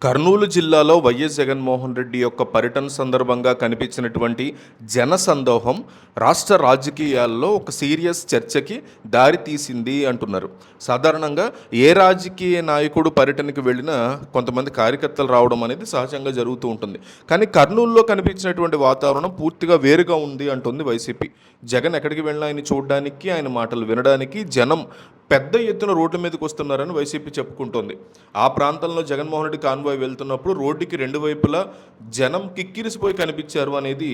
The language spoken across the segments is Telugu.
కర్నూలు జిల్లాలో వైఎస్ జగన్మోహన్ రెడ్డి యొక్క పర్యటన సందర్భంగా కనిపించినటువంటి జనసందోహం రాష్ట్ర రాజకీయాల్లో ఒక సీరియస్ చర్చకి దారి తీసింది అంటున్నారు. సాధారణంగా ఏ రాజకీయ నాయకుడు పర్యటనకి వెళ్ళినా కొంతమంది కార్యకర్తలు రావడం అనేది సహజంగా జరుగుతూ ఉంటుంది. కానీ కర్నూలులో కనిపించినటువంటి వాతావరణం పూర్తిగా వేరుగా ఉంది అంటుంది వైసీపీ. జగన్ ఎక్కడికి వెళ్ళినా ఆయన చూడడానికి, ఆయన మాటలు వినడానికి జనం పెద్ద ఎత్తున రోడ్ల మీదకి వస్తున్నారని వైసీపీ చెప్పుకుంటోంది. ఆ ప్రాంతంలో జగన్మోహన్ రెడ్డి కాన్వాయ్ వెళ్తున్నప్పుడు రోడ్డుకి రెండు వైపులా జనం కిక్కిరిసిపోయి కనిపించారు అనేది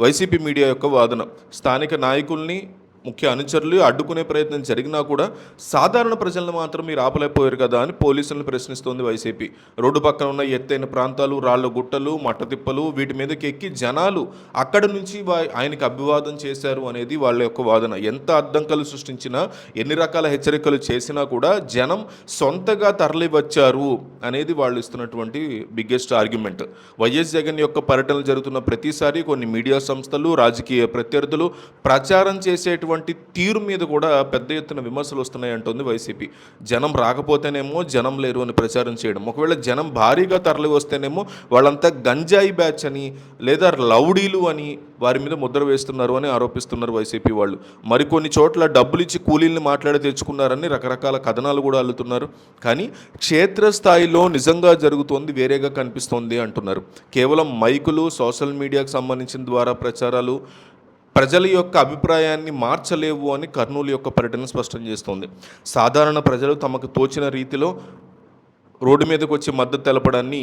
వైసీపీ మీడియా యొక్క వాదన. స్థానిక నాయకుల్ని, ముఖ్య అనుచరులు అడ్డుకునే ప్రయత్నం జరిగినా కూడా సాధారణ ప్రజలను మాత్రం మీరు ఆపలేకపోయారు కదా అని పోలీసులను ప్రశ్నిస్తోంది వైసీపీ. రోడ్డు పక్కన ఉన్న ఎత్తైన ప్రాంతాలు, రాళ్ల గుట్టలు, మట్టతిప్పలు, వీటి మీదకి ఎక్కి జనాలు అక్కడి నుంచి ఆయనకి అభివాదం చేశారు అనేది వాళ్ళ యొక్క వాదన. ఎంత అడ్డంకులు సృష్టించినా, ఎన్ని రకాల హెచ్చరికలు చేసినా కూడా జనం సొంతగా తరలి వచ్చారు అనేది వాళ్ళు ఇస్తున్నటువంటి బిగ్గెస్ట్ ఆర్గ్యుమెంట్. వైఎస్ జగన్ యొక్క పర్యటనలు జరుగుతున్న ప్రతిసారి కొన్ని మీడియా సంస్థలు, రాజకీయ ప్రత్యర్థులు ప్రచారం చేసేటువంటి తీరు మీద కూడా పెద్ద ఎత్తున విమర్శలు వస్తున్నాయి అంటుంది వైసీపీ. జనం రాకపోతేనేమో జనం లేరు అని ప్రచారం చేయడం, ఒకవేళ జనం భారీగా తరలి వస్తేనేమో వాళ్ళంతా గంజాయి బ్యాచ్ అని లేదా రౌడీలు అని వారి మీద ముద్ర వేస్తున్నారు అని ఆరోపిస్తున్నారు వైసీపీ వాళ్ళు. మరికొన్ని చోట్ల డబ్బులు ఇచ్చి కూలీల్ని మాట్లాడి తెచ్చుకున్నారని రకరకాల కథనాలు కూడా అల్లుతున్నారు. కానీ క్షేత్రస్థాయిలో నిజంగా జరుగుతోంది వేరేగా కనిపిస్తోంది అంటున్నారు. కేవలం మైకులు, సోషల్ మీడియాకు సంబంధించిన ద్వారా ప్రచారాలు ప్రజల యొక్క అభిప్రాయాన్ని మార్చలేవు అని కర్నూలు యొక్క పర్యటన స్పష్టం చేస్తోంది. సాధారణ ప్రజలు తమకు తోచిన రీతిలో రోడ్డు మీదకి వచ్చి మద్దతు తెలపడాన్ని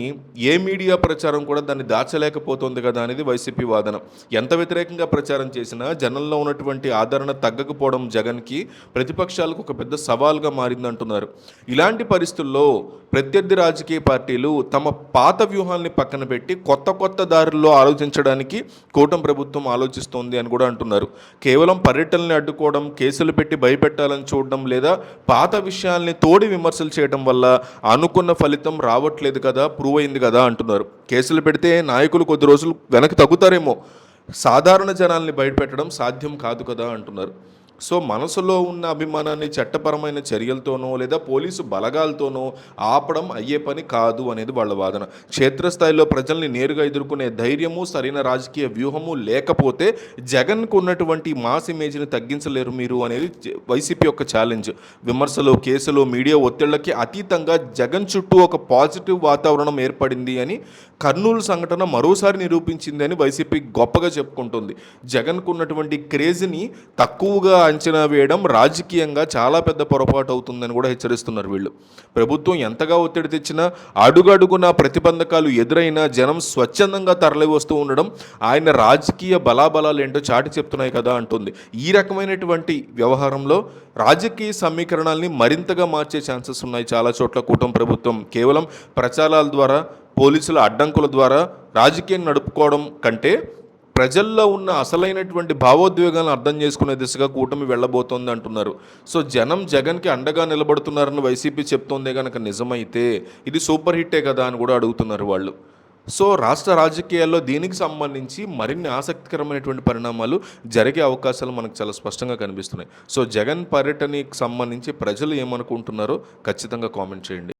ఏ మీడియా ప్రచారం కూడా దాన్ని దాచలేకపోతుంది కదా అనేది వైసీపీ వాదన. ఎంత వ్యతిరేకంగా ప్రచారం చేసినా జనంలో ఉన్నటువంటి ఆదరణ తగ్గకపోవడం జగన్కి, ప్రతిపక్షాలకు ఒక పెద్ద సవాల్గా మారిందంటున్నారు. ఇలాంటి పరిస్థితుల్లో ప్రత్యర్థి రాజకీయ పార్టీలు తమ పాత వ్యూహాల్ని పక్కన పెట్టి కొత్త దారుల్లో ఆలోచించడానికి కూటమి ప్రభుత్వం ఆలోచిస్తోంది అని కూడా అంటున్నారు. కేవలం పర్యటనల్ని అడ్డుకోవడం, కేసులు పెట్టి భయపెట్టాలని చూడడం లేదా పాత విషయాల్ని తోడి విమర్శలు చేయడం వల్ల అనుకున్న ఫలితం రావట్లేదు కదా, ప్రూవ్ అయింది కదా అంటున్నారు. కేసులు పెడితే నాయకులు కొద్ది రోజులు వెనక్కి తగ్గుతారేమో, సాధారణ జనాల్ని బయటపెట్టడం సాధ్యం కాదు కదా అంటున్నారు. సో మనసులో ఉన్న అభిమానాన్ని చట్టపరమైన చర్యలతోనో లేదా పోలీసు బలగాలతోనో ఆపడం అయ్యే పని కాదు అనేది వాళ్ళ వాదన. క్షేత్రస్థాయిలో ప్రజల్ని నేరుగా ఎదుర్కొనే ధైర్యము, సరైన రాజకీయ వ్యూహము లేకపోతే జగన్కు ఉన్నటువంటి మాస్ ఇమేజ్ని తగ్గించలేరు మీరు అనేది వైసీపీ యొక్క ఛాలెంజ్. విమర్శలు, కేసులు, మీడియా ఒత్తిళ్లకి అతీతంగా జగన్ చుట్టూ ఒక పాజిటివ్ వాతావరణం ఏర్పడింది అని కర్నూలు సంఘటన మరోసారి నిరూపించింది అని వైసీపీ గొప్పగా చెప్పుకుంటుంది. జగన్కు ఉన్నటువంటి క్రేజ్ని తక్కువగా అంచనా వేయడం రాజకీయంగా చాలా పెద్ద పొరపాటు అవుతుందని కూడా హెచ్చరిస్తున్నారు వీళ్ళు. ప్రభుత్వం ఎంతగా ఒత్తిడి తెచ్చినా, అడుగడుగున ప్రతిబంధకాలు ఎదురైనా జనం స్వచ్ఛందంగా తరలి వస్తూ ఉండడం ఆయన రాజకీయ బలాబలాలు ఏంటో చాటి చెప్తున్నాయి కదా అంటుంది. ఈ రకమైనటువంటి వ్యవహారంలో రాజకీయ సమీకరణాలని మరింతగా మార్చే ఛాన్సెస్ ఉన్నాయి చాలా చోట్ల. కూటమి ప్రభుత్వం కేవలం ప్రచారాల ద్వారా, పోలీసుల అడ్డంకుల ద్వారా రాజకీయం నడుపుకోవడం కంటే ప్రజల్లో ఉన్న అసలైనటువంటి భావోద్వేగాలను అర్థం చేసుకునే దిశగా కూటమి వెళ్ళబోతోంది అంటున్నారు. సో జనం జగన్కి అండగా నిలబడుతున్నారని వైసీపీ చెప్తోందే కనుక నిజమైతే ఇది సూపర్ హిట్టే కదా అని కూడా అడుగుతున్నారు వాళ్ళు. సో రాష్ట్ర రాజకీయాల్లో దీనికి సంబంధించి మరిన్ని ఆసక్తికరమైనటువంటి పరిణామాలు జరిగే అవకాశాలు మనకు చాలా స్పష్టంగా కనిపిస్తున్నాయి. సో జగన్ పర్యటనకి సంబంధించి ప్రజలు ఏమనుకుంటున్నారో ఖచ్చితంగా కామెంట్ చేయండి.